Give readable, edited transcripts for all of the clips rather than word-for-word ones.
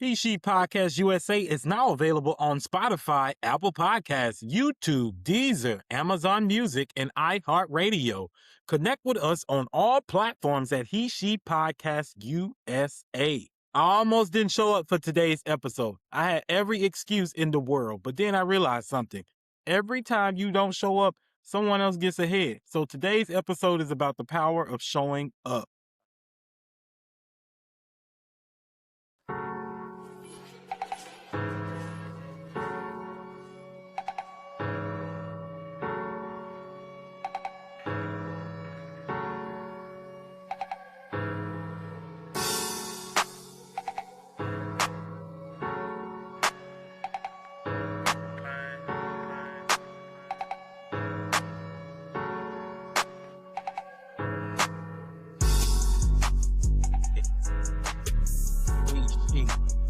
He She Podcast USA is now available on Spotify, Apple Podcasts, YouTube, Deezer, Amazon Music, and iHeartRadio. Connect with us on all platforms at He She Podcast USA. I almost didn't show up for today's episode. I had every excuse in the world, but then I realized something. Every time you don't show up, someone else gets ahead. So today's episode is about the power of showing up.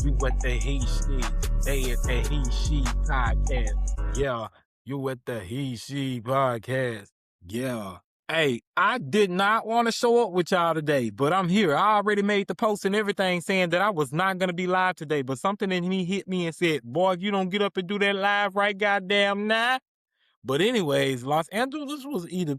You at the He She, they at the He She Podcast. Yeah, you at the He She Podcast. Yeah. Hey, I did not want to show up with y'all today, but I'm here. I already made the post and everything saying that I was not going to be live today, but something in me hit me and said, boy, if you don't get up and do that live right goddamn now. But anyways, Los Angeles was either...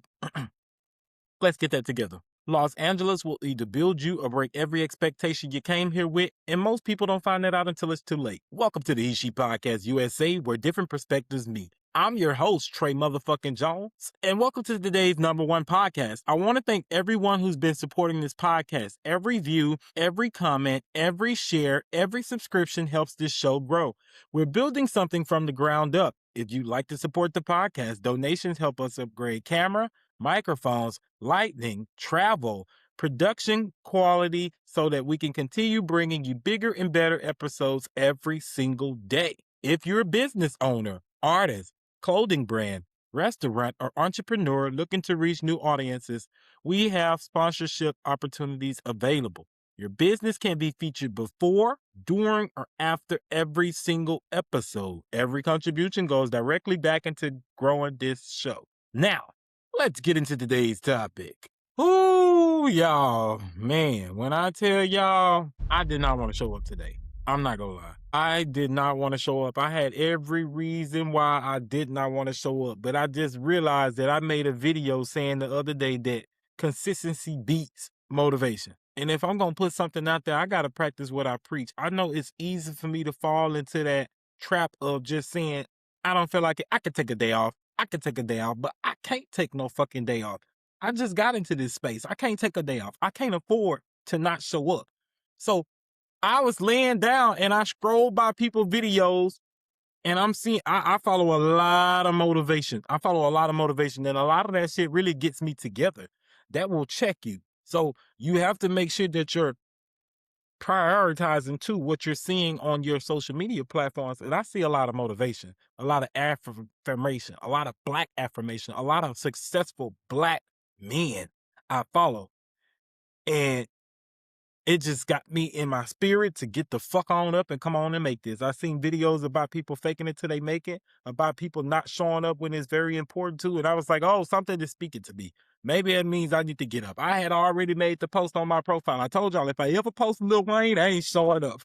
Let's get that together. Los Angeles will either build you or break every expectation you came here with, and most people don't find that out until it's too late. Welcome to the He She Podcast USA, where different perspectives meet. I'm your host, Trey motherfucking Jones, and welcome to today's #1 podcast. I want to thank everyone who's been supporting this podcast. Every view, every comment, every share, every subscription helps this show grow. We're building something from the ground up. If you'd like to support the podcast, donations help us upgrade camera, microphones, lighting, travel, production quality so that we can continue bringing you bigger and better episodes every single day. If you're a business owner, artist, clothing brand, restaurant, or entrepreneur looking to reach new audiences, we have sponsorship opportunities available. Your business can be featured before, during, or after every single episode. Every contribution goes directly back into growing this show. Now, let's get into today's topic. Ooh, y'all, man, when I tell y'all, I did not want to show up today. I'm not gonna lie. I did not want to show up. I had every reason why I did not want to show up, but I just realized that I made a video saying the other day that consistency beats motivation. And if I'm gonna put something out there, I gotta practice what I preach. I know it's easy for me to fall into that trap of just saying, I don't feel like it. I could take a day off. I could take a day off, but I can't take no fucking day off. I just got into this space. I can't take a day off. I can't afford to not show up. So I was laying down and I scrolled by people's videos and I'm seeing, I follow a lot of motivation. I follow a lot of motivation and a lot of that shit really gets me together. That will check you. So you have to make sure that you're prioritizing too what you're seeing on your social media platforms. And I see a lot of motivation, a lot of affirmation, a lot of Black affirmation, a lot of successful Black men I follow. And it just got me in my spirit to get the fuck on up and come on and make this. I've seen videos about people faking it till they make it, about people not showing up when it's very important to. And I was like, oh, something is speaking to me. Maybe it means I need to get up. I had already made the post on my profile. I told y'all if I ever post Lil Wayne, I ain't showing up.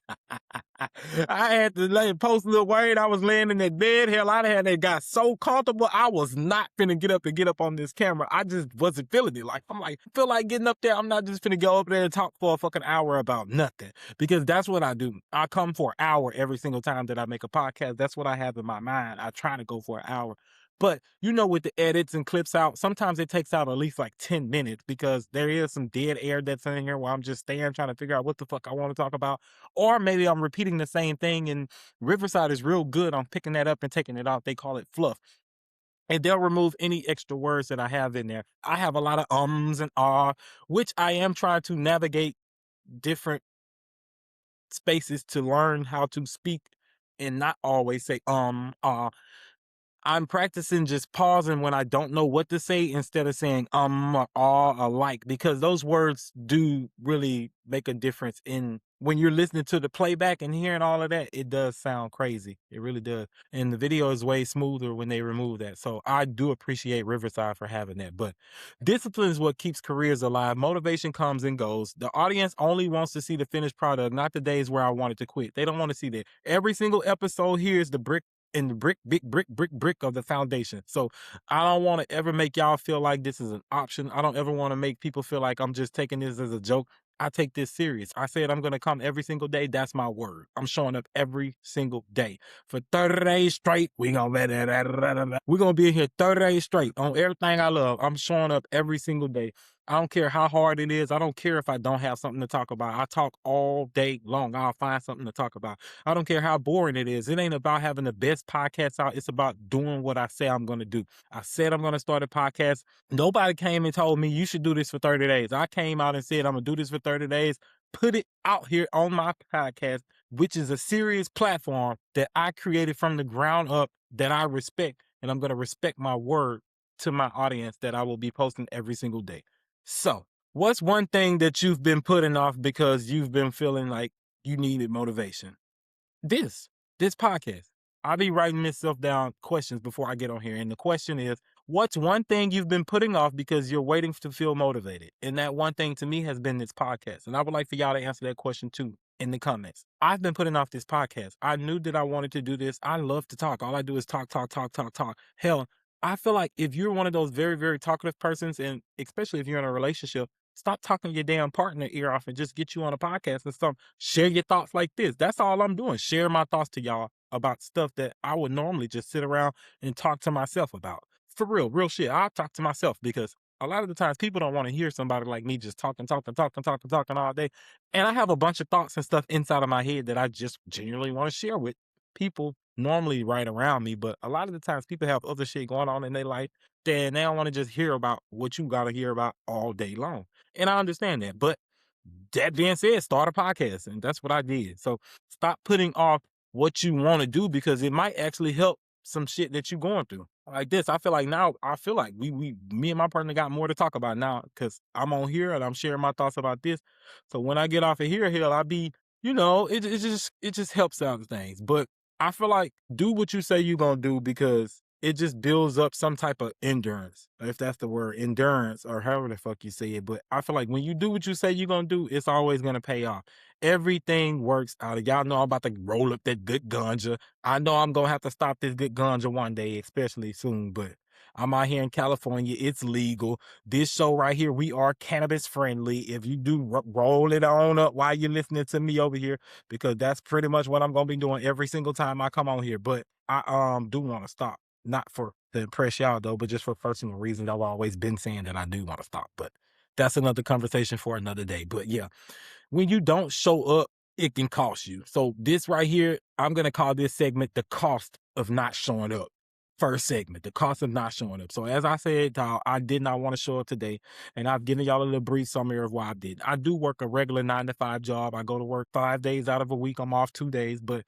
I had to post Lil Wayne. I was laying in that bed. Hell, I had it got so comfortable. I was not finna get up on this camera. I just wasn't feeling it. Like, I'm like, feel like getting up there. I'm not just finna go up there and talk for a fucking hour about nothing. Because that's what I do. I come for an hour every single time that I make a podcast. That's what I have in my mind. I try to go for an hour. But, you know, with the edits and clips out, sometimes it takes out at least like 10 minutes because there is some dead air that's in here while I'm just staying trying to figure out what the fuck I want to talk about. Or maybe I'm repeating the same thing, and Riverside is real good on picking that up and taking it out. They call it fluff. And they'll remove any extra words that I have in there. I have a lot of ums and ah, which I am trying to navigate different spaces to learn how to speak and not always say ah. I'm practicing just pausing when I don't know what to say instead of saying or alike, because those words do really make a difference in when you're listening to the playback and hearing all of that, it does sound crazy. It really does. And the video is way smoother when they remove that. So I do appreciate Riverside for having that. But discipline is what keeps careers alive. Motivation comes and goes. The audience only wants to see the finished product, not the days where I wanted to quit. They don't want to see that. Every single episode here is the brick and the brick of the foundation. So I don't want to ever make y'all feel like this is an option. I don't ever want to make people feel like I'm just taking this as a joke. I take this serious. I said I'm going to come every single day. That's my word. I'm showing up every single day. For 30 days straight, we're going to be in here 30 days straight on everything I love. I'm showing up every single day. I don't care how hard it is. I don't care if I don't have something to talk about. I talk all day long. I'll find something to talk about. I don't care how boring it is. It ain't about having the best podcast out. It's about doing what I say I'm going to do. I said I'm going to start a podcast. Nobody came and told me you should do this for 30 days. I came out and said I'm going to do this for 30 days, put it out here on my podcast, which is a serious platform that I created from the ground up that I respect. And I'm going to respect my word to my audience that I will be posting every single day. So, what's one thing that you've been putting off because you've been feeling like you needed motivation? This podcast. I'll be writing myself down questions before I get on here. And the question is, what's one thing you've been putting off because you're waiting to feel motivated? And that one thing to me has been this podcast. And I would like for y'all to answer that question too in the comments. I've been putting off this podcast. I knew that I wanted to do this. I love to talk. All I do is talk. Hell, I feel like if you're one of those very, very talkative persons, and especially if you're in a relationship, stop talking your damn partner ear off and just get you on a podcast and share your thoughts like this. That's all I'm doing. Share my thoughts to y'all about stuff that I would normally just sit around and talk to myself about. For real shit. I'll talk to myself because a lot of the times people don't want to hear somebody like me just talking all day. And I have a bunch of thoughts and stuff inside of my head that I just genuinely want to share with people normally right around me. But a lot of the times people have other shit going on in their life. Then they don't want to just hear about what you got to hear about all day long. And I understand that. But that being said, start a podcast. And that's what I did. So stop putting off what you want to do because it might actually help some shit that you're going through. Like this, I feel like me and my partner got more to talk about now because I'm on here and I'm sharing my thoughts about this. So when I get off of here, I'll be, it just helps out things. But I feel like do what you say you're going to do because it just builds up some type of endurance, if that's the word, endurance, or however the fuck you say it. But I feel like when you do what you say you're going to do, it's always going to pay off. Everything works out. Y'all know I'm about to roll up that good ganja. I know I'm going to have to stop this good ganja one day, especially soon, but I'm out here in California. It's legal. This show right here, we are cannabis friendly. If you do roll it on up while you're listening to me over here, because that's pretty much what I'm going to be doing every single time I come on here. But I do want to stop. Not for to impress y'all though, but just for personal reasons. I've always been saying that I do want to stop, but that's another conversation for another day. But yeah, when you don't show up, it can cost you. So this right here, I'm going to call this segment the cost of not showing up. First segment, the cost of not showing up. So as I said, I did not want to show up today, and I've given y'all a little brief summary of why I did. I do work a regular 9-to-5 job. I go to work 5 days out of a week. I'm off 2 days, but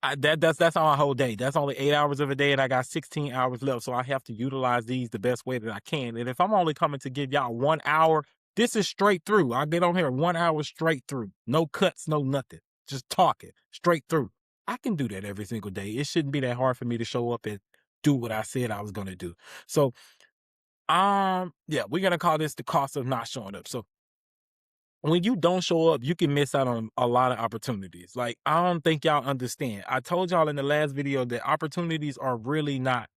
that's on a whole day. That's only 8 hours of a day, and I got 16 hours left. So I have to utilize these the best way that I can. And if I'm only coming to give y'all 1 hour, this is straight through. I get on here 1 hour straight through. No cuts, no nothing. Just talking straight through. I can do that every single day. It shouldn't be that hard for me to show up and do what I said I was gonna do. So yeah, we're gonna call this the cost of not showing up. So when you don't show up, you can miss out on a lot of opportunities. Like, I don't think y'all understand. I told y'all in the last video that opportunities are really not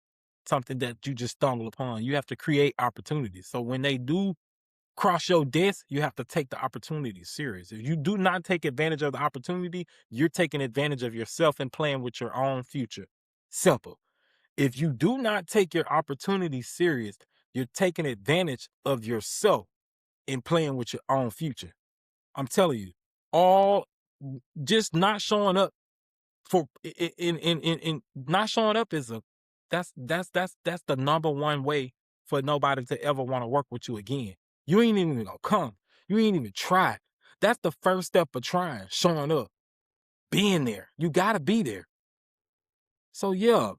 something that you just stumble upon. You have to create opportunities. So when they do cross your desk, you have to take the opportunity serious. If you do not take advantage of the opportunity, you're taking advantage of yourself and playing with your own future. Simple. If you do not take your opportunity serious, you're taking advantage of yourself and playing with your own future. I'm telling you, all just not showing up for in not showing up is that's the number one way for nobody to ever want to work with you again. You ain't even gonna come. You ain't even try. That's the first step of trying, showing up, being there. You gotta be there. So yeah,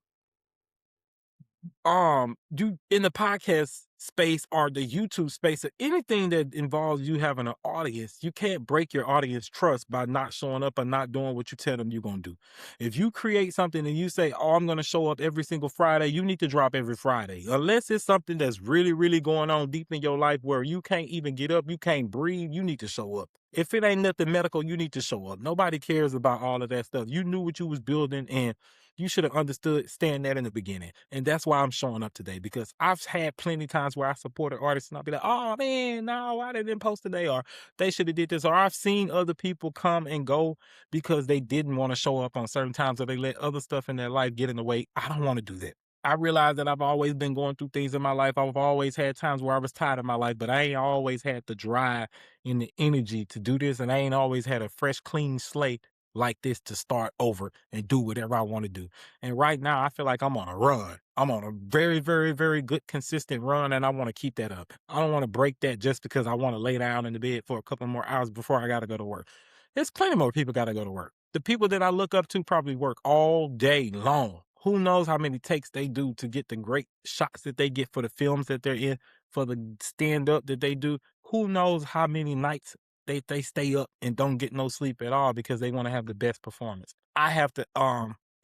you in the podcast space or the YouTube space or anything that involves you having an audience, you can't break your audience trust by not showing up or not doing what you tell them you're going to do. If you create something and you say, oh, I'm going to show up every single Friday, you need to drop every Friday. Unless it's something that's really, really going on deep in your life where you can't even get up, you can't breathe, you need to show up. If it ain't nothing medical, you need to show up. Nobody cares about all of that stuff. You knew what you was building, and you should have understood stand that in the beginning. And that's why I'm showing up today, because I've had plenty times where I supported artists and I'll be like, oh man, no, why they didn't post today? Or they should have did this. Or I've seen other people come and go because they didn't want to show up on certain times, or they let other stuff in their life get in the way. I don't want to do that. I realize that I've always been going through things in my life. I've always had times where I was tired of my life, but I ain't always had the drive and the energy to do this. And I ain't always had a fresh, clean slate like this to start over and do whatever I want to do. And right now, I feel like I'm on a run. I'm on a very, very, very good, consistent run, and I want to keep that up. I don't want to break that just because I want to lay down in the bed for a couple more hours before I got to go to work. There's plenty more people got to go to work. The people that I look up to probably work all day long. Who knows how many takes they do to get the great shots that they get for the films that they're in, for the stand-up that they do. Who knows how many nights they stay up and don't get no sleep at all because they want to have the best performance. I have to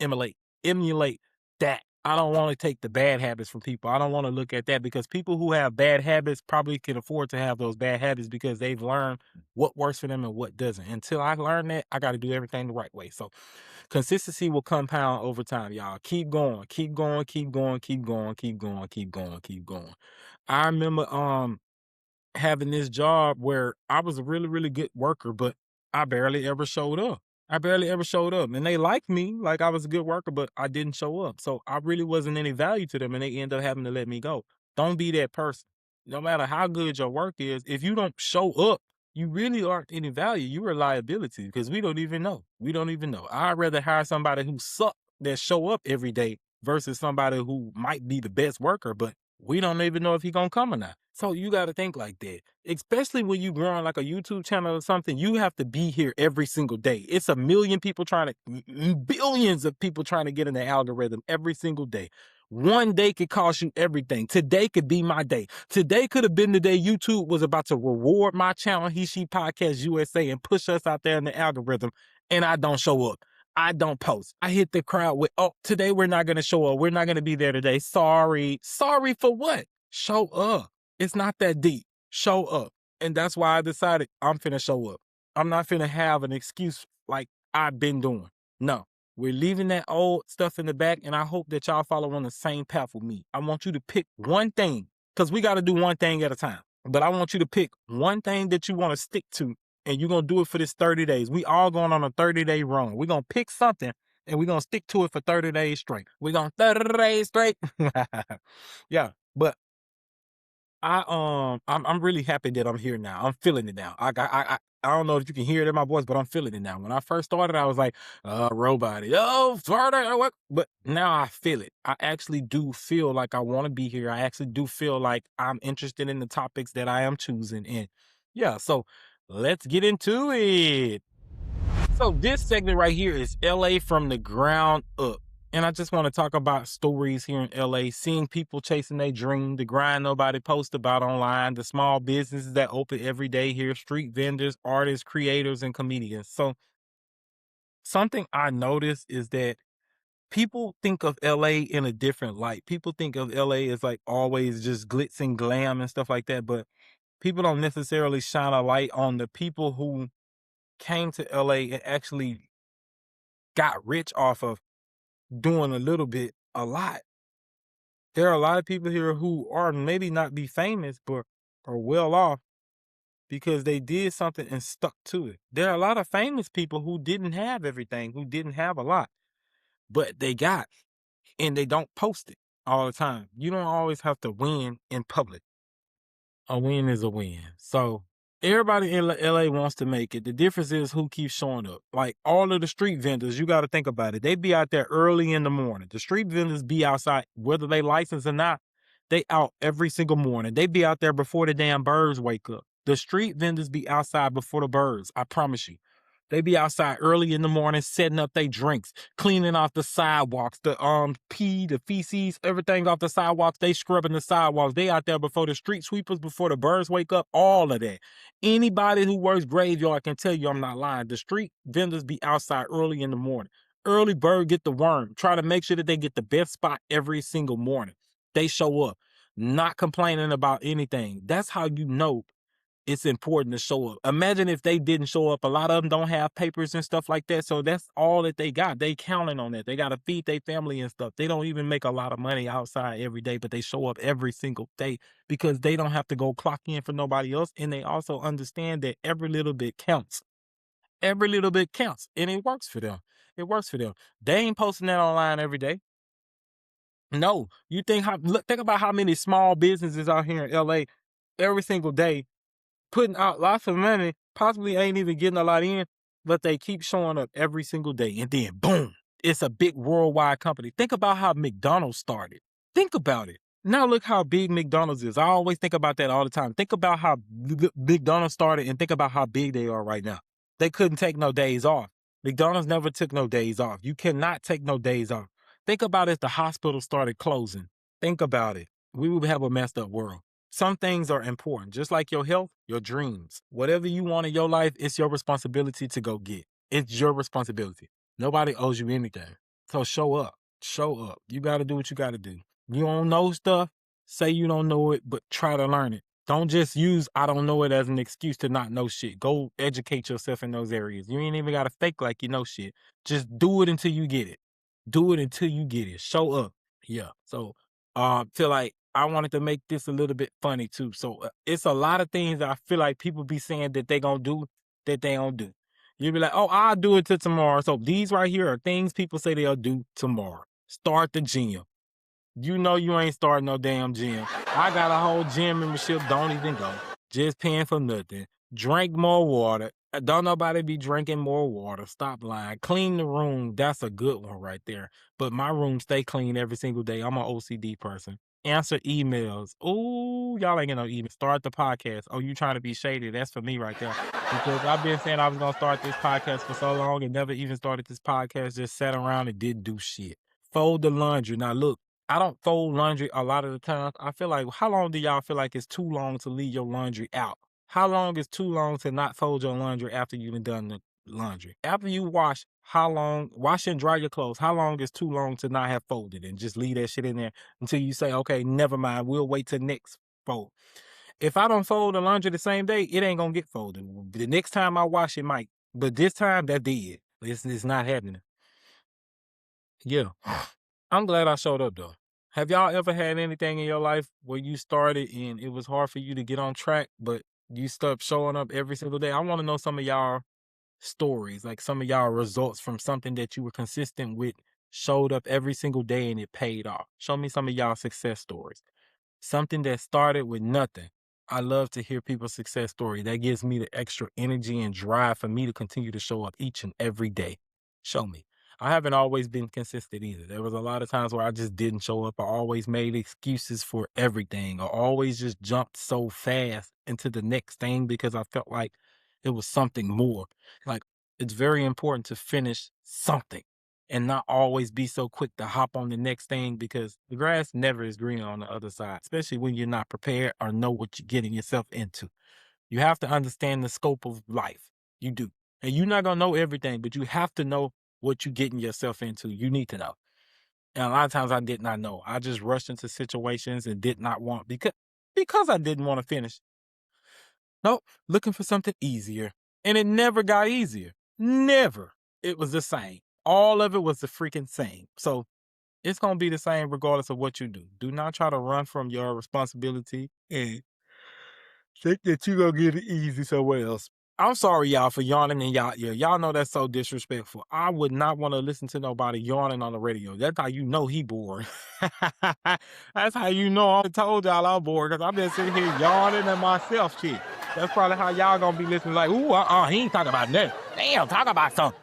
emulate that. I don't want to take the bad habits from people. I don't want to look at that, because people who have bad habits probably can afford to have those bad habits because they've learned what works for them and what doesn't. Until I learn that, I got to do everything the right way. So consistency will compound over time, y'all. Keep going, keep going, keep going, keep going, keep going, keep going, keep going. I remember having this job where I was a really, really good worker, but I barely ever showed up. I barely ever showed up. And they liked me like I was a good worker, but I didn't show up. So I really wasn't any value to them, and they end up having to let me go. Don't be that person. No matter how good your work is, if you don't show up, you really aren't any value. You're a liability, because we don't even know. We don't even know. I'd rather hire somebody who sucks that show up every day versus somebody who might be the best worker, but we don't even know if he gonna come or not. So you got to think like that, especially when you growing like a YouTube channel or something. You have to be here every single day. It's a million people billions of people trying to get in the algorithm every single day. One day could cost you everything. Today could be my day. Today could have been the day YouTube was about to reward my channel, He She Podcast USA, and push us out there in the algorithm, and I don't show up. I don't post. I hit the crowd with, oh, today we're not going to show up. We're not going to be there today. Sorry. Sorry for what? Show up. It's not that deep. Show up. And that's why I decided I'm finna show up. I'm not finna have an excuse like I've been doing. No, we're leaving that old stuff in the back, and I hope that y'all follow on the same path with me. I want you to pick one thing, because we got to do one thing at a time. But I want you to pick one thing that you want to stick to, and you're going to do it for this 30 days. We all going on a 30-day run. We're going to pick something, and we're going to stick to it for 30 days straight. We're going 30 days straight. Yeah, but I'm really happy that I'm here now. I'm feeling it now. I don't know if you can hear it in my voice, but I'm feeling it now. When I first started, I was like, robot, oh, Florida, what? But now I feel it. I actually do feel like I want to be here. I actually do feel like I'm interested in the topics that I am choosing. And yeah, so let's get into it. So this segment right here is LA from the ground up. And I just want to talk about stories here in LA, seeing people chasing their dream, the grind nobody posts about online, the small businesses that open every day here, street vendors, artists, creators, and comedians. So something I noticed is that people think of LA in a different light. People think of LA as like always just glitz and glam and stuff like that. But people don't necessarily shine a light on the people who came to LA and actually got rich off of doing a little bit, a lot. There are a lot of people here who are maybe not be famous, but are well off because they did something and stuck to it. There are a lot of famous people who didn't have everything, who didn't have a lot, but they got, and they don't post it all the time. You don't always have to win in public. A win is a win. So everybody in LA wants to make it. The difference is who keeps showing up. Like all of the street vendors, you got to think about it. They be out there early in the morning. The street vendors be outside, whether they licensed or not. They out every single morning. They be out there before the damn birds wake up. The street vendors be outside before the birds. I promise you. They be outside early in the morning, setting up their drinks, cleaning off the sidewalks, the pee, the feces, everything off the sidewalks. They scrubbing the sidewalks. They out there before the street sweepers, before the birds wake up, all of that. Anybody who works graveyard can tell you I'm not lying. The street vendors be outside early in the morning. Early bird get the worm. Try to make sure that they get the best spot every single morning. They show up, not complaining about anything. That's how you know it's important to show up. Imagine if they didn't show up. A lot of them don't have papers and stuff like that. So that's all that they got. They counting on that. They got to feed their family and stuff. They don't even make a lot of money outside every day, but they show up every single day because they don't have to go clock in for nobody else. And they also understand that every little bit counts. Every little bit counts. And it works for them. It works for them. They ain't posting that online every day. No, you think think about how many small businesses out here in LA every single day putting out lots of money, possibly ain't even getting a lot in, but they keep showing up every single day. And then boom, it's a big worldwide company. Think about how McDonald's started. Think about it. Now look how big McDonald's is. I always think about that all the time. Think about how McDonald's started and think about how big they are right now. They couldn't take no days off. McDonald's never took no days off. You cannot take no days off. Think about if the hospital started closing. Think about it. We would have a messed up world. Some things are important, just like your health, your dreams. Whatever you want in your life, it's your responsibility to go get. It's your responsibility. Nobody owes you anything. So show up. Show up. You got to do what you got to do. You don't know stuff, say you don't know it, but try to learn it. Don't just use I don't know it as an excuse to not know shit. Go educate yourself in those areas. You ain't even got to fake like you know shit. Just do it until you get it. Do it until you get it. Show up. Yeah. So feel like I wanted to make this a little bit funny too. So it's a lot of things that I feel like people be saying that they gonna do that they don't do. You'll be like, oh, I'll do it till tomorrow. So these right here are things people say they'll do tomorrow. Start the gym. You know you ain't starting no damn gym. I got a whole gym membership, don't even go. Just paying for nothing. Drink more water. Don't nobody be drinking more water. Stop lying. Clean the room. That's a good one right there. But my room stay clean every single day. I'm an OCD person. Answer emails. Ooh, y'all ain't gonna even start the podcast. Oh, you trying to be shady. That's for me right there. Because I've been saying I was gonna start this podcast for so long and never even started this podcast. Just sat around and didn't do shit. Fold the laundry. Now look, I don't fold laundry a lot of the time. I feel like, how long do y'all feel like it's too long to leave your laundry out? How long is too long to not fold your laundry after you've done the laundry? After you wash, how long, wash and dry your clothes, how long is too long to not have folded and just leave that shit in there until you say, okay, never mind, we'll wait till next fold. If I don't fold the laundry the same day, it ain't gonna get folded. The next time I wash it might, but this time that did. It's not happening. Yeah. I'm glad I showed up though. Have y'all ever had anything in your life where you started and it was hard for you to get on track, but you stopped showing up every single day? I want to know some of y'all stories, like some of y'all results from something that you were consistent with, showed up every single day and it paid off. Show me some of y'all success stories. Something that started with nothing. I love to hear people's success story. That gives me the extra energy and drive for me to continue to show up each and every day. Show me. I haven't always been consistent either. There was a lot of times where I just didn't show up. I always made excuses for everything. I always just jumped so fast into the next thing because I felt like it was something more. Like, it's very important to finish something and not always be so quick to hop on the next thing because the grass never is green on the other side, especially when you're not prepared or know what you're getting yourself into. You have to understand the scope of life. You do. And you're not going to know everything, but you have to know what you're getting yourself into. You need to know. And a lot of times I did not know. I just rushed into situations and did not want because I didn't want to finish. Nope, looking for something easier. And it never got easier. Never. It was the same. All of it was the freaking same. So it's going to be the same regardless of what you do. Do not try to run from your responsibility and think that you're going to get it easy somewhere else. I'm sorry, y'all, for yawning and y'all know that's so disrespectful. I would not want to listen to nobody yawning on the radio. That's how you know he bored. That's how you know I told y'all I'm bored because I've been sitting here yawning at myself shit. That's probably how y'all going to be listening like, ooh, he ain't talking about nothing. Damn, talk about something.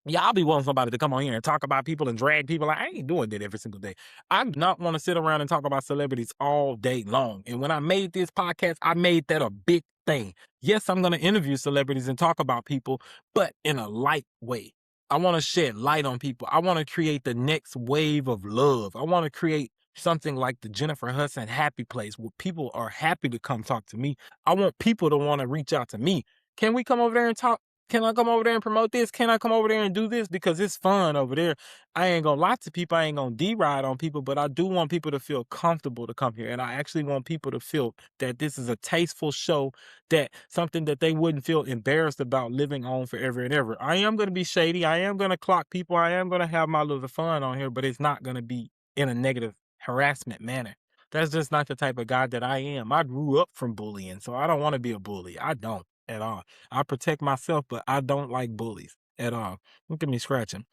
Yeah, I'll be wanting somebody to come on here and talk about people and drag people. I ain't doing that every single day. I do not want to sit around and talk about celebrities all day long. And when I made this podcast, I made that a big thing. Yes, I'm going to interview celebrities and talk about people, but in a light way. I want to shed light on people. I want to create the next wave of love. I want to create something like the Jennifer Hudson happy place where people are happy to come talk to me. I want people to want to reach out to me. Can we come over there and talk? Can I come over there and promote this? Can I come over there and do this? Because it's fun over there. I ain't gonna lie to people. I ain't gonna deride on people, but I do want people to feel comfortable to come here. And I actually want people to feel that this is a tasteful show, that something that they wouldn't feel embarrassed about living on forever and ever. I am gonna be shady. I am gonna clock people. I am gonna have my little fun on here, but it's not gonna be in a negative harassment manner. That's just not the type of guy that I am. I grew up from bullying, so I don't want to be a bully. I don't at all. I protect myself, but I don't like bullies at all. Look at me scratching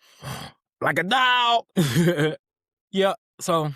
like a dog. Yeah, so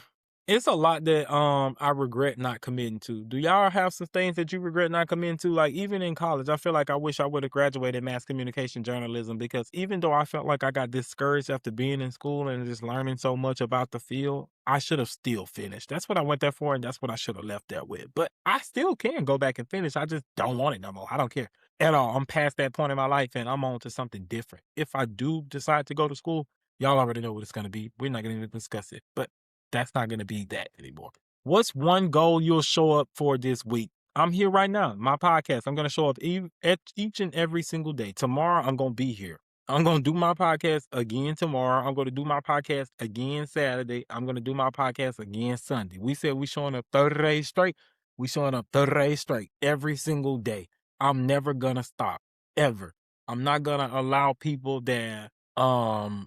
it's a lot that I regret not committing to. Do y'all have some things that you regret not committing to? Like even in college, I feel like I wish I would have graduated mass communication journalism, because even though I felt like I got discouraged after being in school and just learning so much about the field, I should have still finished. That's what I went there for, and that's what I should have left there with. But I still can go back and finish. I just don't want it no more. I don't care at all. I'm past that point in my life and I'm on to something different. If I do decide to go to school, y'all already know what it's going to be. We're not going to discuss it, but that's not going to be that anymore. What's one goal you'll show up for this week? I'm here right now, my podcast. I'm going to show up at each and every single day. Tomorrow, I'm going to be here. I'm going to do my podcast again tomorrow. I'm going to do my podcast again Saturday. I'm going to do my podcast again Sunday. We said we showing up 30 days straight. We showing up 30 days straight every single day. I'm never going to stop, ever. I'm not going to allow people that mm,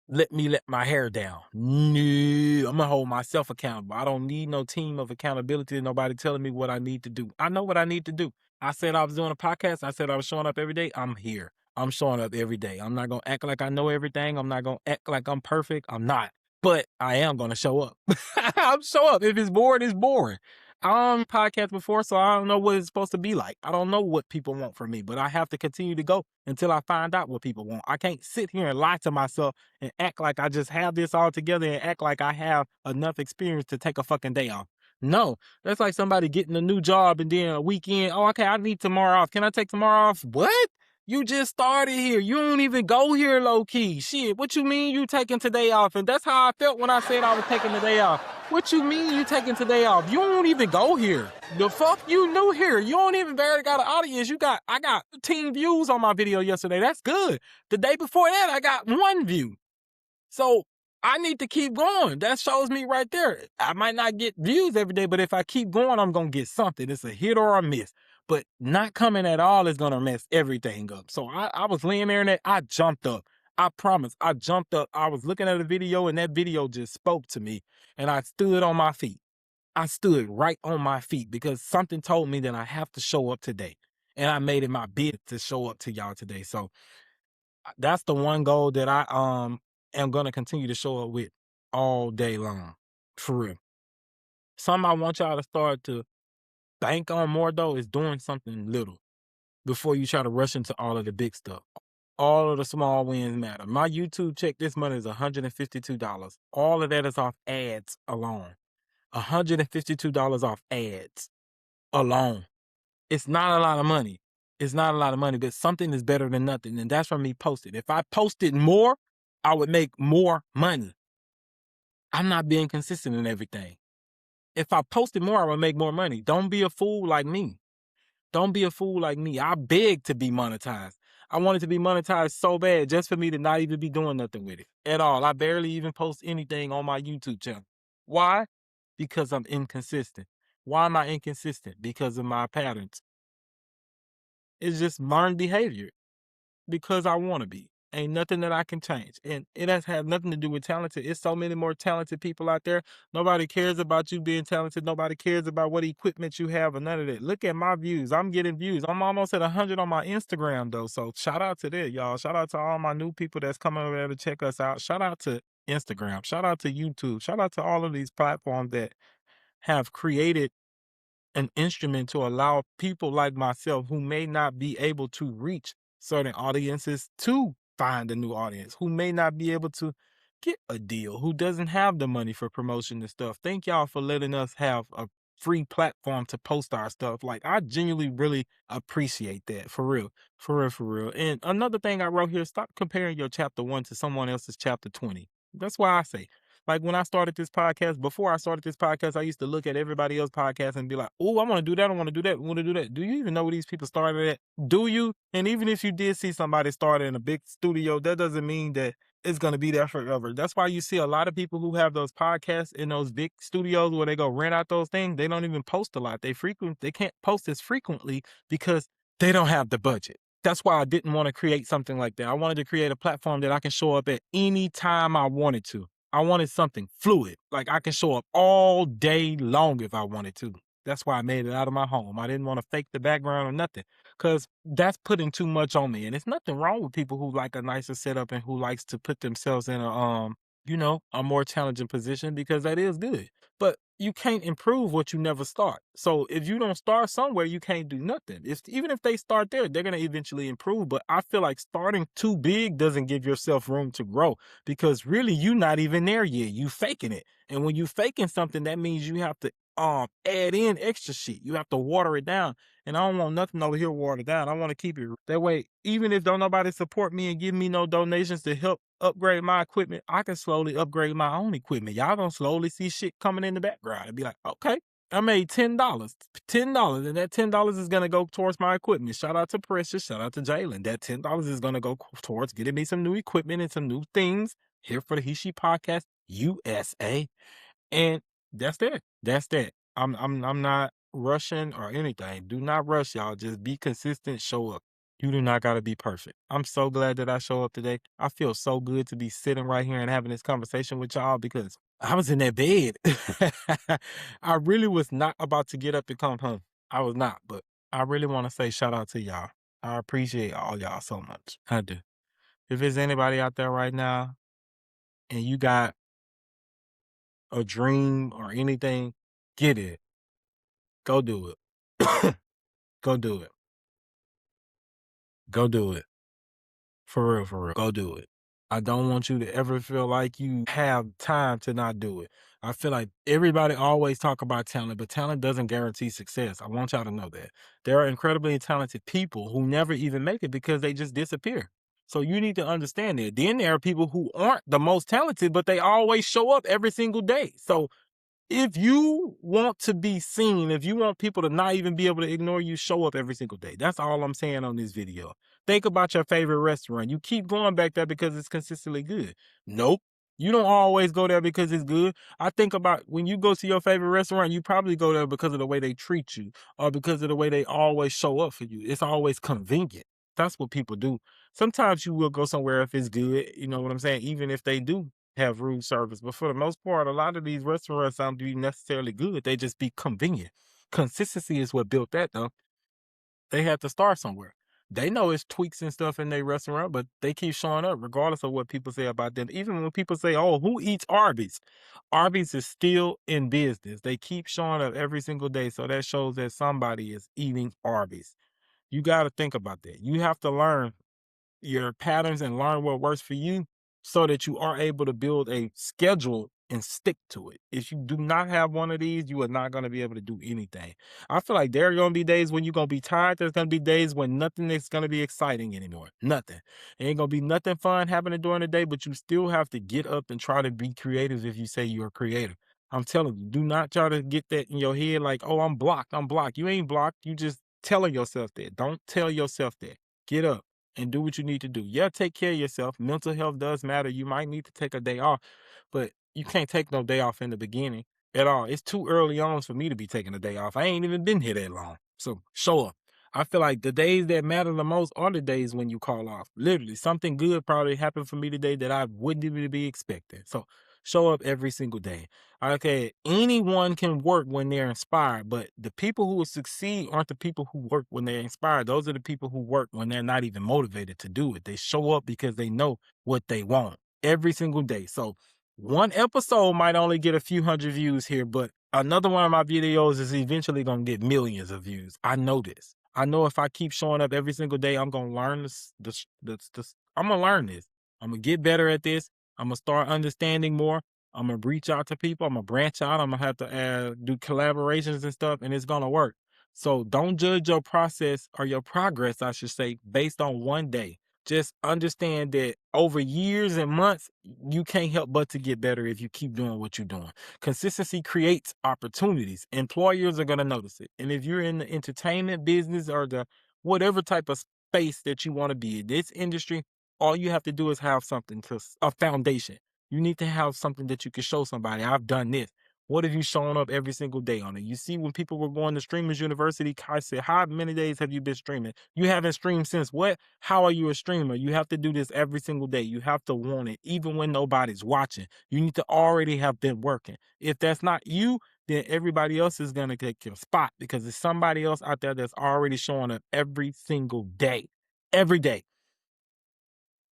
let me let my hair down. No, I'm gonna hold myself accountable. I don't need no team of accountability, nobody telling me what I need to do. I know what I need to do. I said I was doing a podcast. I said I was showing up every day. I'm here. I'm showing up every day. I'm not gonna act like I know everything. I'm not gonna act like I'm perfect. I'm not. But I am gonna show up. I'm show up. If it's boring, it's boring. I don't podcast before, so I don't know what it's supposed to be like. I don't know what people want from me, but I have to continue to go until I find out what people want. I can't sit here and lie to myself and act like I just have this all together and act like I have enough experience to take a fucking day off. No, that's like somebody getting a new job and then a weekend. Oh, okay, I need tomorrow off. Can I take tomorrow off? What? You just started here. You don't even go here low key. Shit, what you mean you taking today off? And that's how I felt when I said I was taking the day off. What you mean you taking today off? You don't even go here. The fuck you new here? You don't even barely got an audience. I got 15 views on my video yesterday. That's good. The day before that, I got 1 view. So I need to keep going. That shows me right there. I might not get views every day, but if I keep going, I'm going to get something. It's a hit or a miss. But not coming at all is going to mess everything up. So I was laying there and I jumped up. I promise. I jumped up. I was looking at a video and that video just spoke to me. And I stood on my feet. I stood right on my feet because something told me that I have to show up today. And I made it my business to show up to y'all today. So that's the one goal that I am gonna continue to show up with all day long. For real. Something I want y'all to start to bank on more though is doing something little before you try to rush into all of the big stuff. All of the small wins matter. My YouTube check this month is $152. All of that is off ads alone. $152 off ads alone. It's not a lot of money. It's not a lot of money, but something is better than nothing. And that's from me posting. If I posted more, I would make more money. I'm not being consistent in everything. If I posted more, I would make more money. Don't be a fool like me. Don't be a fool like me. I beg to be monetized. I wanted to be monetized so bad just for me to not even be doing nothing with it at all. I barely even post anything on my YouTube channel. Why? Because I'm inconsistent. Why am I inconsistent? Because of my patterns. It's just learned behavior because I want to be. Ain't nothing that I can change. And it has had nothing to do with talented. It's so many more talented people out there. Nobody cares about you being talented. Nobody cares about what equipment you have or none of that. Look at my views. I'm getting views. I'm almost at 100 on my Instagram though. So shout out to that, y'all. Shout out to all my new people that's coming over there to check us out. Shout out to Instagram. Shout out to YouTube. Shout out to all of these platforms that have created an instrument to allow people like myself who may not be able to reach certain audiences to find a new audience, who may not be able to get a deal, who doesn't have the money for promotion and stuff. Thank y'all for letting us have a free platform to post our stuff. Like, I genuinely really appreciate that, for real, for real, for real. And another thing I wrote here: stop comparing your chapter 1 to someone else's chapter 20. That's why I say, like, when I started this podcast, before I started this podcast, I used to look at everybody else's podcast and be like, oh, I want to do that. I want to do that. I want to do that. Do you even know where these people started at? Do you? And even if you did see somebody started in a big studio, that doesn't mean that it's going to be there forever. That's why you see a lot of people who have those podcasts in those big studios where they go rent out those things. They don't even post a lot. They can't post as frequently because they don't have the budget. That's why I didn't want to create something like that. I wanted to create a platform that I can show up at any time I wanted to. I wanted something fluid. Like, I can show up all day long if I wanted to. That's why I made it out of my home. I didn't want to fake the background or nothing, because that's putting too much on me. And it's nothing wrong with people who like a nicer setup and who likes to put themselves in a more challenging position, because that is good. But you can't improve what you never start. So if you don't start somewhere, you can't do nothing. Even if they start there, they're gonna eventually improve. But I feel like starting too big doesn't give yourself room to grow, because really you're not even there yet. You faking it. And when you faking something, that means you have to add in extra shit. You have to water it down. And I don't want nothing over here watered down. I want to keep it that way. Even if don't nobody support me and give me no donations to help upgrade my equipment, I can slowly upgrade my own equipment. Y'all gonna slowly see shit coming in the background and be like, okay, I made $10. $10. And that $10 is gonna go towards my equipment. Shout out to Precious, shout out to Jalen. That $10 is gonna go towards getting me some new equipment and some new things here for the He She Podcast USA. And that's that. That's that. I'm not rushing or anything. Do not rush, y'all. Just be consistent, show up. You do not gotta be perfect. I'm so glad that I show up today. I feel so good to be sitting right here and having this conversation with y'all, because I was in that bed. I really was not about to get up and come home. I was not, but I really want to say shout out to y'all. I appreciate all y'all so much. I do. If there's anybody out there right now and you got a dream or anything, get it. Go do it. Go do it. Go do it. For real, for real. Go do it. I don't want you to ever feel like you have time to not do it. I feel like everybody always talk about talent, but talent doesn't guarantee success. I want y'all to know that. There are incredibly talented people who never even make it because they just disappear. So you need to understand that. Then there are people who aren't the most talented, but they always show up every single day. So if you want to be seen, if you want people to not even be able to ignore you, show up every single day. That's all I'm saying on this video. Think about your favorite restaurant. You keep going back there because it's consistently good. Nope. You don't always go there because it's good. I think about when you go to your favorite restaurant, you probably go there because of the way they treat you or because of the way they always show up for you. It's always convenient. That's what people do. Sometimes you will go somewhere if it's good, you know what I'm saying? Even if they do have rude service. But for the most part, a lot of these restaurants aren't be necessarily good. They just be convenient. Consistency is what built that, though. They had to start somewhere. They know it's tweaks and stuff in their restaurant, but they keep showing up regardless of what people say about them. Even when people say, oh, who eats Arby's? Arby's is still in business. They keep showing up every single day. So that shows that somebody is eating Arby's. You got to think about that. You have to learn your patterns and learn what works for you so that you are able to build a schedule and stick to it. If you do not have one of these, you are not going to be able to do anything. I feel like there are going to be days when you're going to be tired. There's going to be days when nothing is going to be exciting anymore. Nothing. It ain't going to be nothing fun happening during the day, but you still have to get up and try to be creative if you say you're a creator. I'm telling you, do not try to get that in your head like, oh, I'm blocked. I'm blocked. You ain't blocked. You just telling yourself that. Don't tell yourself that. Get up and do what you need to do. Yeah, take care of yourself. Mental health does matter. You might need to take a day off, but you can't take no day off in the beginning at all. It's too early on for me to be taking a day off. I ain't even been here that long. So show up. I feel like the days that matter the most are the days when you call off. Literally, something good probably happened for me today that I wouldn't even be expecting. So show up every single day. Okay, anyone can work when they're inspired, but the people who will succeed aren't the people who work when they're inspired. Those are the people who work when they're not even motivated to do it. They show up because they know what they want every single day. So one episode might only get a few hundred views here, but another one of my videos is eventually going to get millions of views. I know this. I know if I keep showing up every single day, I'm going to learn I'm gonna learn this. I'm gonna get better at this. I'm gonna start understanding more. I'm gonna reach out to people. I'm gonna branch out. I'm gonna have to do collaborations and stuff, and it's gonna work. So don't judge your process or your progress, I should say, based on one day. Just understand that over years and months, you can't help but to get better if you keep doing what you're doing. Consistency creates opportunities. Employers are going to notice it. And if you're in the entertainment business or the whatever type of space that you want to be in this industry, all you have to do is have something to a foundation. You need to have something that you can show somebody. I've done this. What have you shown up every single day on it? You see, when people were going to Streamers University, Kai said, how many days have you been streaming? You haven't streamed since what? How are you a streamer? You have to do this every single day. You have to want it, even when nobody's watching. You need to already have been working. If that's not you, then everybody else is going to take your spot because there's somebody else out there that's already showing up every single day. Every day.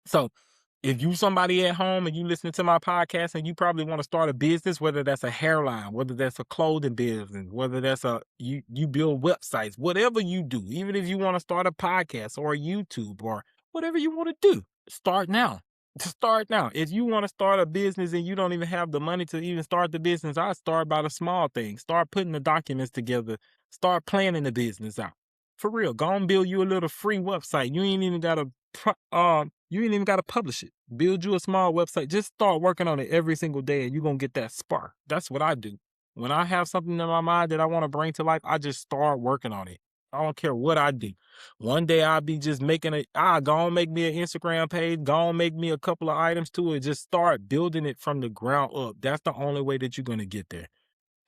So if you somebody at home and you listening to my podcast and you probably want to start a business, whether that's a hairline, whether that's a clothing business, whether that's you build websites, whatever you do, even if you want to start a podcast or a YouTube or whatever you want to do, start now. Start now. If you want to start a business and you don't even have the money to even start the business, I start by the small things. Start putting the documents together. Start planning the business out. For real, go and build you a little free website. You ain't even gotta publish it. Build you a small website. Just start working on it every single day and you're gonna get that spark. That's what I do. When I have something in my mind that I want to bring to life, I just start working on it. I don't care what I do. One day I'll be just making go and make me an Instagram page, go and make me a couple of items to it. Just start building it from the ground up. That's the only way that you're gonna get there.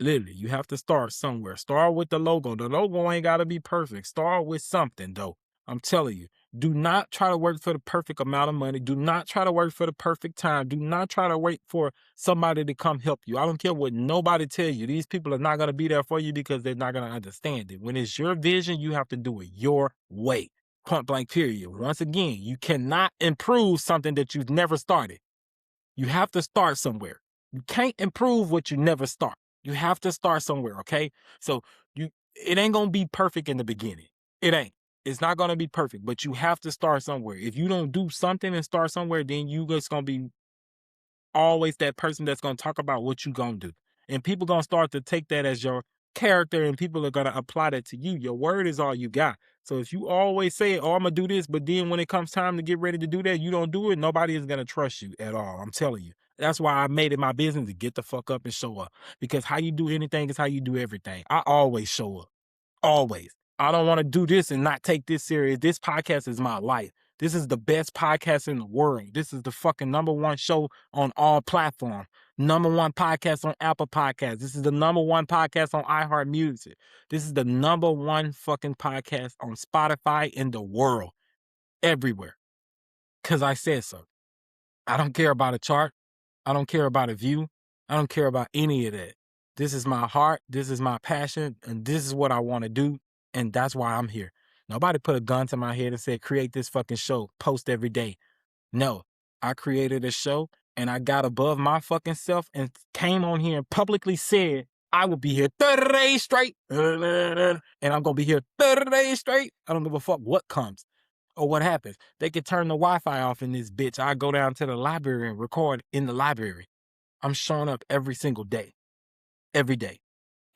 Literally, you have to start somewhere. Start with the logo. The logo ain't got to be perfect. Start with something, though. I'm telling you, do not try to work for the perfect amount of money. Do not try to work for the perfect time. Do not try to wait for somebody to come help you. I don't care what nobody tell you. These people are not going to be there for you because they're not going to understand it. When it's your vision, you have to do it your way. Point blank, period. Once again, you cannot improve something that you've never started. You have to start somewhere. You can't improve what you never start. You have to start somewhere, okay? So it ain't gonna be perfect in the beginning. It ain't. It's not gonna be perfect, but you have to start somewhere. If you don't do something and start somewhere, then you just gonna be always that person that's gonna talk about what you gonna do. And people gonna start to take that as your character and people are gonna apply that to you. Your word is all you got. So if you always say, oh, I'm gonna do this, but then when it comes time to get ready to do that, you don't do it, nobody is gonna trust you at all. I'm telling you. That's why I made it my business to get the fuck up and show up. Because how you do anything is how you do everything. I always show up. Always. I don't want to do this and not take this serious. This podcast is my life. This is the best podcast in the world. This is the fucking number one show on all platforms. Number one podcast on Apple Podcasts. This is the number one podcast on iHeartMusic. This is the number one fucking podcast on Spotify in the world. Everywhere. Because I said so. I don't care about a chart. I don't care about a view. I don't care about any of that. This is my heart. This is my passion. And this is what I want to do. And that's why I'm here. Nobody put a gun to my head and said, create this fucking show, post every day. No, I created a show and I got above my fucking self and came on here and publicly said, I will be here 30 days straight. And I'm going to be here 30 days straight. I don't give a fuck what comes or what happens. They could turn the Wi-Fi off in this bitch. I go down to the library and record in the library. I'm showing up every single day. Every day.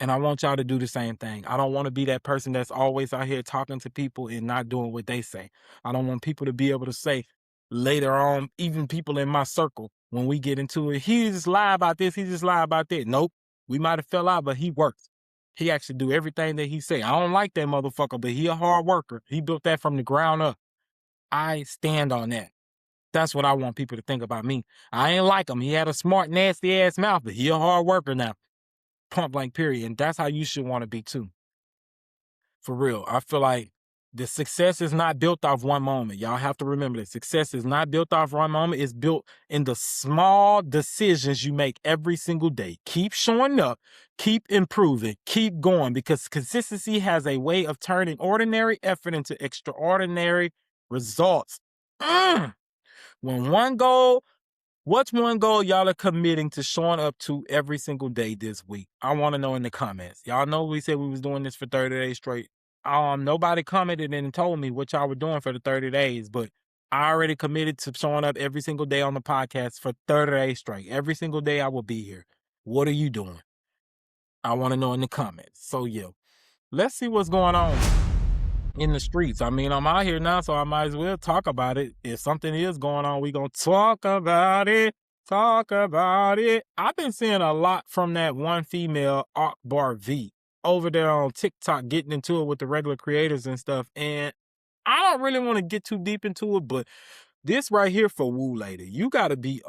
And I want y'all to do the same thing. I don't want to be that person that's always out here talking to people and not doing what they say. I don't want people to be able to say later on, even people in my circle, when we get into it, he just lied about this, he just lied about that. Nope. We might have fell out, but he works. He actually do everything that he say. I don't like that motherfucker, but he a hard worker. He built that from the ground up. I stand on that. That's what I want people to think about me. I ain't like him. He had a smart, nasty ass mouth, but he a hard worker now. Point blank, period. And that's how you should want to be too. For real. I feel like the success is not built off one moment. Y'all have to remember that success is not built off one moment. It's built in the small decisions you make every single day. Keep showing up, keep improving, keep going, because consistency has a way of turning ordinary effort into extraordinary results. When what's one goal y'all are committing to showing up to every single day this week? I want to know in the comments. Y'all know we said we was doing this for 30 days straight. Nobody commented and told me what y'all were doing for the 30 days, but I already committed to showing up every single day on the podcast for 30 days straight. Every single day I will be here. What are you doing? I want to know in the comments. So yeah, let's see what's going on in the streets. I mean, I'm out here now, so I might as well talk about it. If something is going on, we gonna talk about it. Talk about it. I've been seeing a lot from that one female, Akbar V, over there on TikTok, getting into it with the regular creators and stuff. And I don't really want to get too deep into it, but this right here for Woo Lady. You gotta be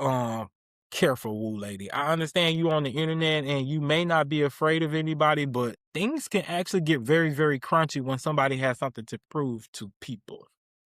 careful, Woo Lady. I understand you on the internet and you may not be afraid of anybody, but things can actually get very, very crunchy when somebody has something to prove to people.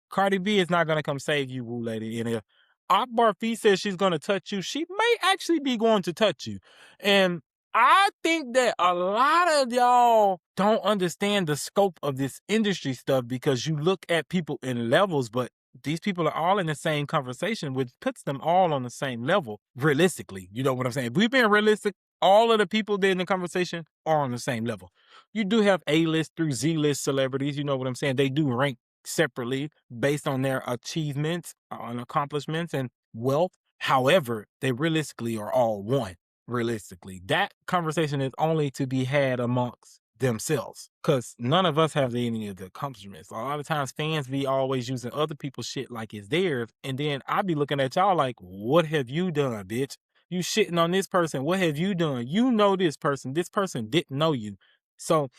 Cardi B is not gonna come save you, Woo Lady. And if Akbar Fee says she's gonna touch you, she may actually be going to touch you. And I think that a lot of y'all don't understand the scope of this industry stuff because you look at people in levels, but these people are all in the same conversation, which puts them all on the same level, realistically. You know what I'm saying? If we've been realistic, all of the people there in the conversation are on the same level. You do have A-list through Z-list celebrities, you know what I'm saying? They do rank separately based on their achievements, on accomplishments, and wealth. However, they realistically are all one. Realistically, that conversation is only to be had amongst themselves because none of us have any of the accomplishments. A lot of times fans be always using other people's shit like it's theirs, and then I be looking at y'all like, what have you done, bitch? You shitting on this person. What have you done? You know this person didn't know you. So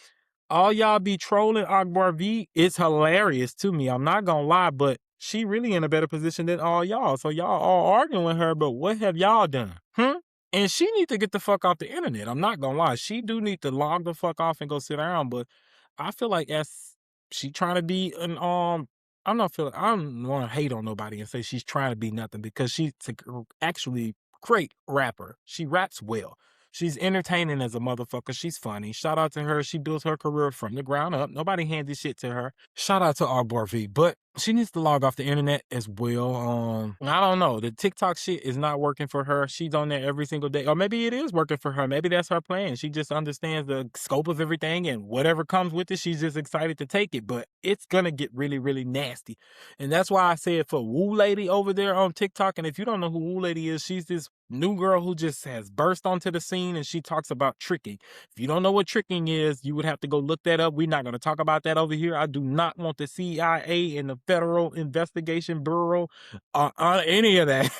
all y'all be trolling Akbar V, it's hilarious to me. I'm not gonna lie, but she really in a better position than all y'all. So y'all all arguing with her, but what have y'all done? And she need to get the fuck off the internet. I'm not gonna lie. She do need to log the fuck off and go sit down. But I feel like as she trying to be an I don't want to hate on nobody and say she's trying to be nothing because she's actually great rapper. She raps well. She's entertaining as a motherfucker. She's funny. Shout out to her. She built her career from the ground up. Nobody hands this shit to her. Shout out to Arbor V. But she needs to log off the internet as well. I don't know. The TikTok shit is not working for her. She's on there every single day. Or maybe it is working for her. Maybe that's her plan. She just understands the scope of everything and whatever comes with it, she's just excited to take it. But it's gonna get really, really nasty. And that's why I said for Woo Lady over there on TikTok, and if you don't know who Woo Lady is, she's this new girl who just has burst onto the scene and she talks about tricking. If you don't know what tricking is, you would have to go look that up. We're not going to talk about that over here. I do not want the CIA and the Federal Investigation Bureau any of that.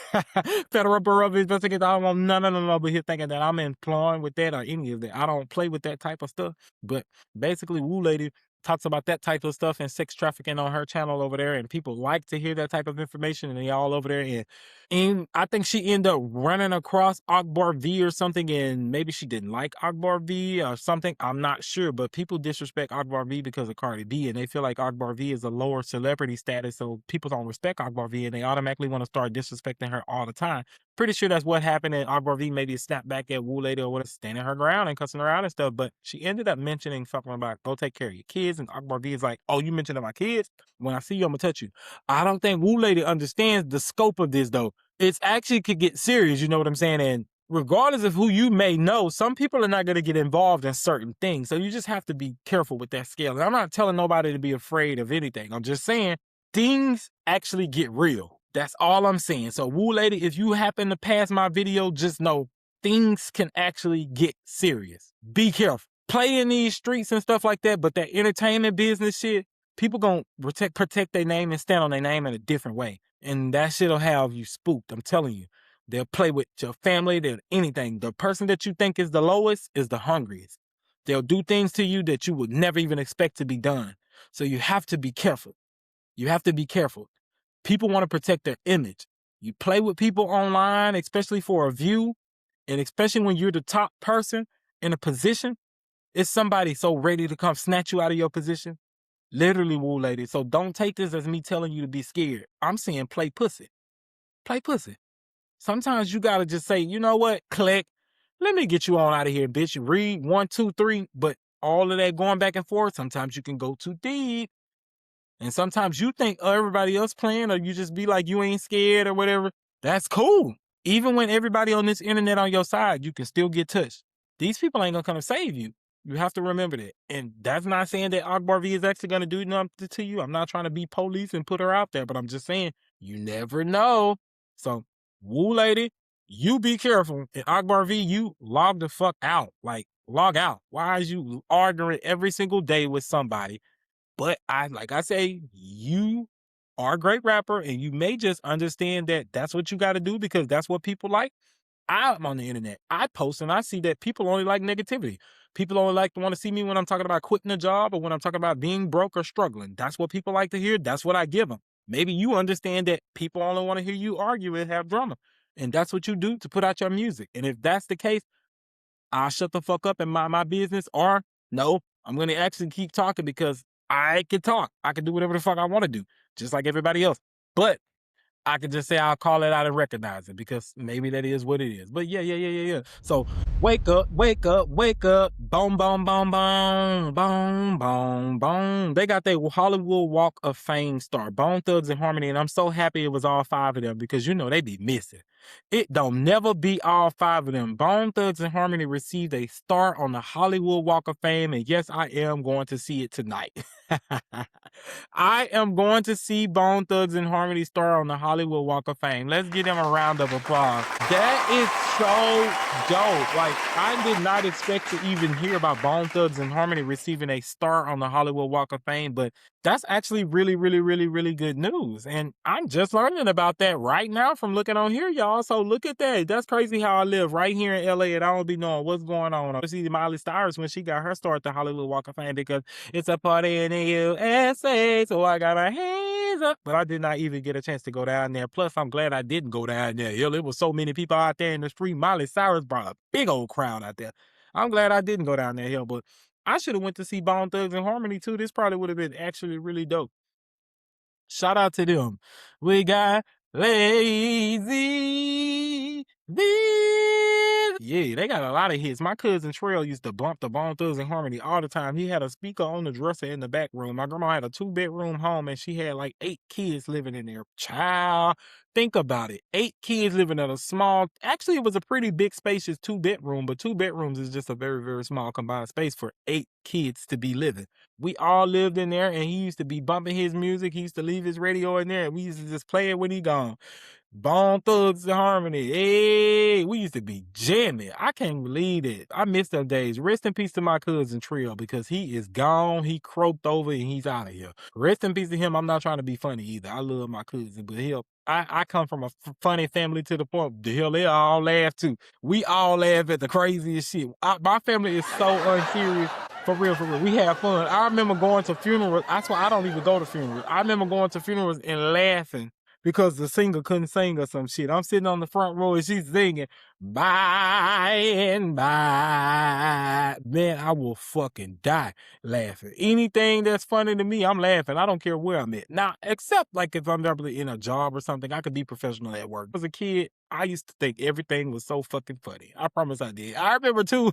Federal Bureau of Investigation. I don't want none over here thinking that I'm employing with that or any of that. I don't play with that type of stuff. But basically, Woo Lady talks about that type of stuff and sex trafficking on her channel over there, and people like to hear that type of information, and they all over there. And I think she ended up running across Akbar V or something, and maybe she didn't like Akbar V or something. I'm not sure, but people disrespect Akbar V because of Cardi B, and they feel like Akbar V is a lower celebrity status, so people don't respect Akbar V, and they automatically want to start disrespecting her all the time. Pretty sure that's what happened, and Akbar V maybe snapped back at Woo Lady or whatever, standing her ground and cussing her out and stuff, but she ended up mentioning something about go take care of your kids, and Akbar V is like, oh, you mentioned my kids? When I see you, I'm gonna touch you. I don't think Woo Lady understands the scope of this, though. It's actually could get serious, you know what I'm saying? And regardless of who you may know, some people are not going to get involved in certain things. So you just have to be careful with that scale. And I'm not telling nobody to be afraid of anything. I'm just saying things actually get real. That's all I'm saying. So Woo Lady, if you happen to pass my video, just know things can actually get serious. Be careful. Play in these streets and stuff like that, but that entertainment business shit, people gonna protect their name and stand on their name in a different way. And that shit'll have you spooked. I'm telling you. They'll play with your family, they'll anything. The person that you think is the lowest is the hungriest. They'll do things to you that you would never even expect to be done. So you have to be careful. You have to be careful. People want to protect their image. You play with people online, especially for a view, and especially when you're the top person in a position, it's somebody so ready to come snatch you out of your position. Literally, Woo Lady. So don't take this as me telling you to be scared. I'm saying play pussy. Play pussy. Sometimes you gotta just say, you know what, click. Let me get you on out of here, bitch. You read 1, 2, 3, but all of that going back and forth, sometimes you can go too deep. And sometimes you think everybody else playing, or you just be like you ain't scared or whatever. That's cool. Even when everybody on this internet on your side, you can still get touched. These people ain't gonna come and save you. You have to remember that. And that's not saying that Akbar V is actually gonna do nothing to you. I'm not trying to be police and put her out there, but I'm just saying You never know. So, woo lady, you be careful. And Akbar V, you log the fuck out. Like, log out. Why is you arguing every single day with somebody? But like I say, you are a great rapper and you may just understand that that's what you got to do because that's what people like. I'm on the internet. I post and I see that people only like negativity. People only like to want to see me when I'm talking about quitting a job or when I'm talking about being broke or struggling. That's what people like to hear. That's what I give them. Maybe you understand that people only want to hear you argue and have drama. And that's what you do to put out your music. And if that's the case, I'll shut the fuck up and mind my business. Or no, I'm going to actually keep talking because I can talk. I can do whatever the fuck I want to do, just like everybody else. But I could just say I'll call it out and recognize it because maybe that is what it is. But yeah. So wake up, wake up, wake up. Boom, boom, boom, boom, boom, boom, boom. They got their Hollywood Walk of Fame star, Bone Thugs and Harmony, and I'm so happy it was all five of them because you know they be missing. It don't never be all five of them. Bone Thugs and Harmony received a star on the Hollywood Walk of Fame, and yes, I am going to see it tonight. I am going to see Bone Thugs and Harmony star on the Hollywood Walk of Fame. Let's give them a round of applause. That is so dope. Like, I did not expect to even hear about Bone Thugs and Harmony receiving a star on the Hollywood Walk of Fame, but that's actually really good news. And I'm just learning about that right now from looking on here, y'all. So look at that. That's crazy how I live right here in LA and I don't be knowing what's going on. I see Miley Cyrus when she got her start at the Hollywood Walk of Fame because it's a party in the USA. So I got my hands up. But I did not even get a chance to go down there. Plus, I'm glad I didn't go down there. Hell, it was so many people out there in the street. Miley Cyrus brought a big old crowd out there. I'm glad I didn't go down there hill, but I should have went to see Bone Thugs and Harmony too. This probably would have been actually really dope. Shout out to them. We got Lazy This. Yeah, they got a lot of hits. My cousin Trail used to bump the Bone Thugs and Harmony all the time. He had a speaker on the dresser in the back room. My grandma had a 2-bedroom home and she had like 8 kids living in there. Child, think about it. 8 kids living in a small, actually it was a pretty big spacious 2-bedroom, but 2 bedrooms is just a very small combined space for 8 kids to be living. We all lived in there and he used to be bumping his music. He used to leave his radio in there and we used to just play it when he gone. Bone Thugs and Harmony. Hey, we used to be jamming. I can't believe it. I miss them days. Rest in peace to my cousin Trill because he is gone. He croaked over and he's out of here. Rest in peace to him. I'm not trying to be funny either. I love my cousin, but I come from a funny family to the point. The hell, they all laugh too. We all laugh at the craziest shit. My family is so unserious. For real. We have fun. I remember going to funerals. That's why I don't even go to funerals. I remember going to funerals and laughing because the singer couldn't sing or some shit. I'm sitting on the front row and she's singing, by and by. Man, I will fucking die laughing. Anything that's funny to me, I'm laughing. I don't care where I'm at. Now, except like if I'm probably in a job or something, I could be professional at work. As a kid, I used to think everything was so fucking funny. I promise I did. I remember too,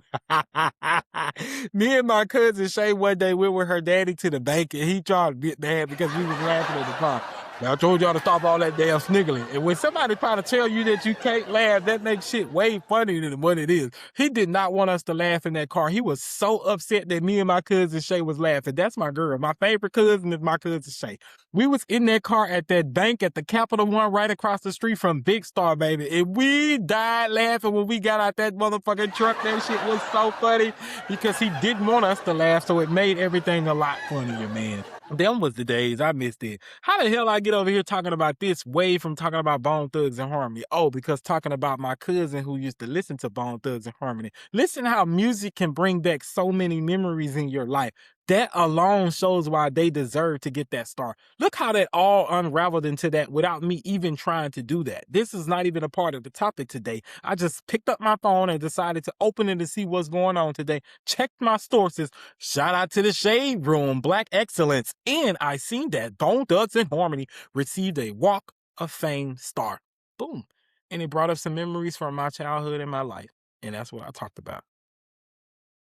me and my cousin Shay one day went with her daddy to the bank and he tried to get mad because we was laughing at the car. Now, I told y'all to stop all that damn sniggling. And when somebody try to tell you that you can't laugh, that makes shit way funnier than what it is. He did not want us to laugh in that car. He was so upset that me and my cousin Shay was laughing. That's my girl. My favorite cousin is my cousin Shay. We was in that car at that bank at the Capital One right across the street from Big Star, baby. And we died laughing when we got out that motherfucking truck. That shit was so funny because he didn't want us to laugh, so it made everything a lot funnier, man. Them was the days. I missed it. How the hell I get over here talking about this way from talking about Bone Thugs and Harmony? Oh, because talking about my cousin who used to listen to Bone Thugs and Harmony. Listen how music can bring back so many memories in your life. That alone shows why they deserve to get that star. Look how that all unraveled into that without me even trying to do that. This is not even a part of the topic today. I just picked up my phone and decided to open it to see what's going on today. Checked my sources. Shout out to the Shade Room, Black Excellence. And I seen that Bone Thugs and Harmony received a Walk of Fame star. Boom. And it brought up some memories from my childhood and my life. And that's what I talked about.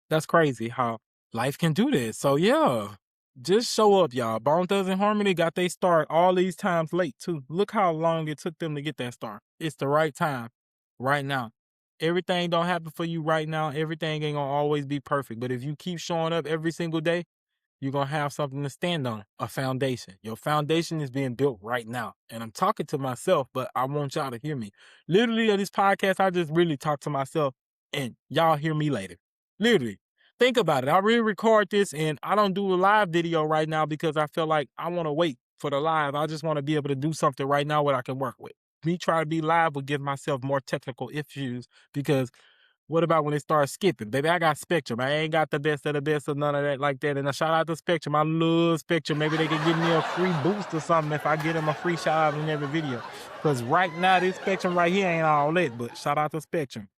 That's crazy how life can do this. So yeah, just show up, y'all. Bone Thugs and Harmony got their start all these times late too. Look how long it took them to get that start. It's the right time, right now. Everything don't happen for you right now. Everything ain't gonna always be perfect. But if you keep showing up every single day, you're going to have something to stand on, a foundation. Your foundation is being built right now. And I'm talking to myself, but I want y'all to hear me. Literally, on this podcast, I just really talk to myself and y'all hear me later. Literally. Think about it. I really record this and I don't do a live video right now because I feel like I want to wait for the live. I just want to be able to do something right now what I can work with. Me try to be live will give myself more technical issues because what about when it starts skipping? Baby, I got Spectrum. I ain't got the best of the best or none of that like that. And a shout out to Spectrum. I love Spectrum. Maybe they can give me a free boost or something if I get them a free shout out in every video. Because right now, this Spectrum right here ain't all that, but shout out to Spectrum.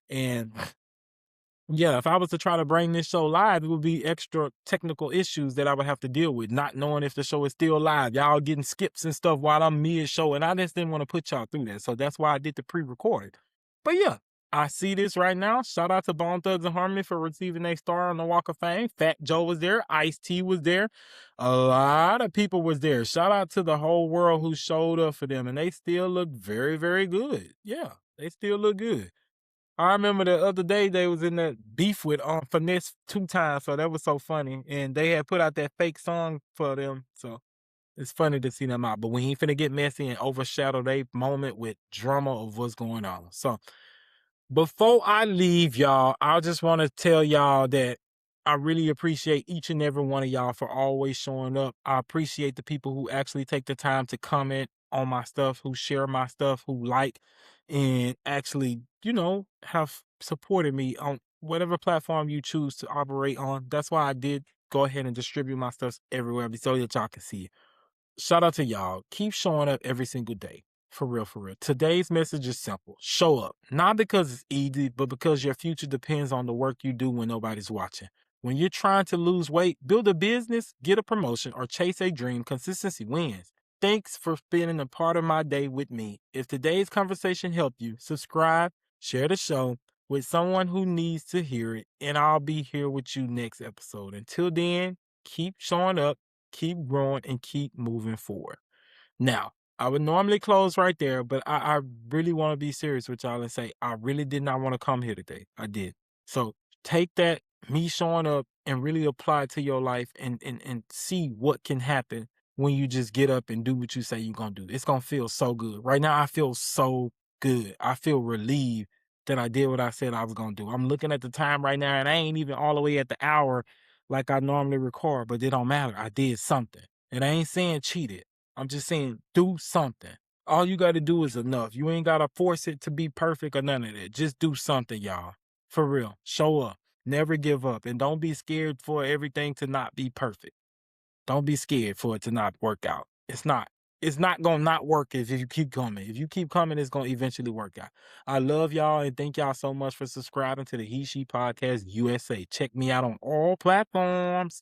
And yeah, if I was to try to bring this show live, it would be extra technical issues that I would have to deal with, not knowing if the show is still live. Y'all getting skips and stuff while I'm mid-show, and I just didn't want to put y'all through that. So that's why I did the pre-recorded. But yeah, I see this right now. Shout out to Bone Thugs and Harmony for receiving a star on the Walk of Fame. Fat Joe was there. Ice-T was there. A lot of people was there. Shout out to the whole world who showed up for them, and they still look very, very good. Yeah, they still look good. I remember the other day they was in that beef with Finesse 2 times, so that was so funny. And they had put out that fake song for them, so it's funny to see them out. But we ain't finna get messy and overshadow their moment with drama of what's going on. So before I leave y'all, I just want to tell y'all that I really appreciate each and every one of y'all for always showing up. I appreciate the people who actually take the time to comment on my stuff, who share my stuff, who like and actually, have supported me on whatever platform you choose to operate on. That's why I did go ahead and distribute my stuff everywhere so that y'all can see it. Shout out to y'all. Keep showing up every single day. For real, for real. Today's message is simple. Show up. Not because it's easy, but because your future depends on the work you do when nobody's watching. When you're trying to lose weight, build a business, get a promotion, or chase a dream, consistency wins. Thanks for spending a part of my day with me. If today's conversation helped you, subscribe, share the show with someone who needs to hear it, and I'll be here with you next episode. Until then, keep showing up, keep growing, and keep moving forward. Now, I would normally close right there, but I really want to be serious with y'all and say I really did not want to come here today. I did. So take that, me showing up, and really apply it to your life and see what can happen when you just get up and do what you say you're going to do. It's going to feel so good. Right now, I feel so good. I feel relieved that I did what I said I was going to do. I'm looking at the time right now, and I ain't even all the way at the hour like I normally record, but it don't matter. I did something. And I ain't saying cheated. I'm just saying do something. All you got to do is enough. You ain't got to force it to be perfect or none of that. Just do something, y'all. For real. Show up. Never give up. And don't be scared for everything to not be perfect. Don't be scared for it to not work out. It's not. It's not going to not work if you keep coming. If you keep coming, it's going to eventually work out. I love y'all and thank y'all so much for subscribing to the He She Podcast USA. Check me out on all platforms.